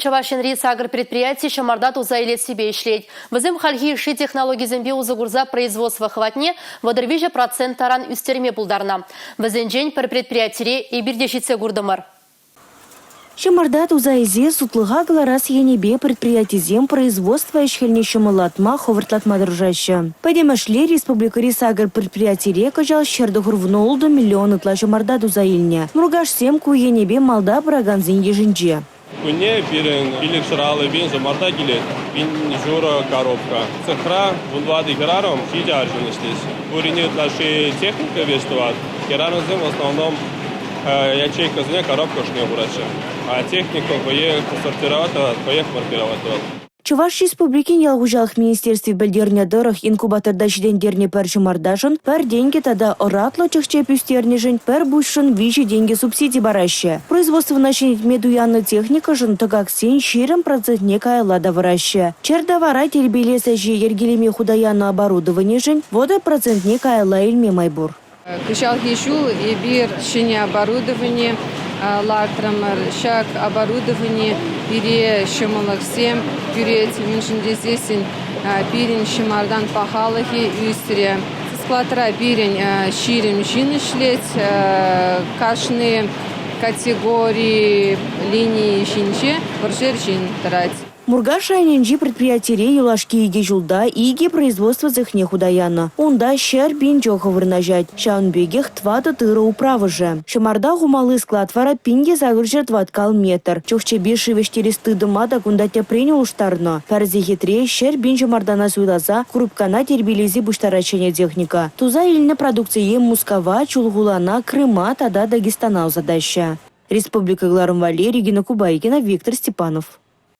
Чавашинри агропредприятий шамардат узайлет себе ишлет. Вызым хальги ши технологии зембе узагурза производства хватне водорвижа процент таран үстерме булдарна. Вызенжень пер предприятие и бирдешице гурдамар. Шамардат узайзе сутлыга гларас енебе предприятизем производства ишхельне шамалатма ховыртлатма дружаща. Подемашле республика рисагр предприятие кожал щердогур внолду миллионы тла шамардат узаильня. Мругаш сем ку енебе малда браганзин ежинже. Куне пирен или шралы бин замарда гилет бин жура коробка. Цехра вунвады гераром хиджаржин здесь. Буринет наши техника вестуат. Гераром зем в основном ячейка зне коробка шне врача. А техника поех сортировать, поех маркировать. Чуваш республики ялгужалых министерстве бельдерня дорох инкубаторда шидендерне пер шумардашын, пер деньги тада оратло чехче пюстернежен, пер бушшын вичи деньги субсидий бараще. Производство начинит медуянную техника жын тогак сен ширым процентне кайла вараще. Черда вара тербелеса жи ергелеме худаяну оборудование жын, вода процентне кайла ильме майбур. Кышалги шул и бир шине оборудование, лартрамар, шак оборудование, бире шималах сем, бюрет миншиндезесин, бирин шимардан пахалахи үстре. Склатра бирин ширим жинышлет, кашны категории линии шинче, боржер жин трать. Мургаша айненжи предприятие юлашки иге жулда иге производство зехне худаяна. Унда щер бин джоха вырнажать. Шаунбегех твата тыра управы же. Шамарда гумалы склад вара пинге загружер тваткал метр. Чохче биши вештери стыдыма да кунда те принял уштарно. Фарзи хитре щер бин жамардана суйлаза крупкана тербелези буштарачения техника. Туза ильна продукция Мускава, Чулгулана, Крыма, тада Дагестана задаща. Республика Гларом Валерий, Гена Кубайкина, Виктор Степанов.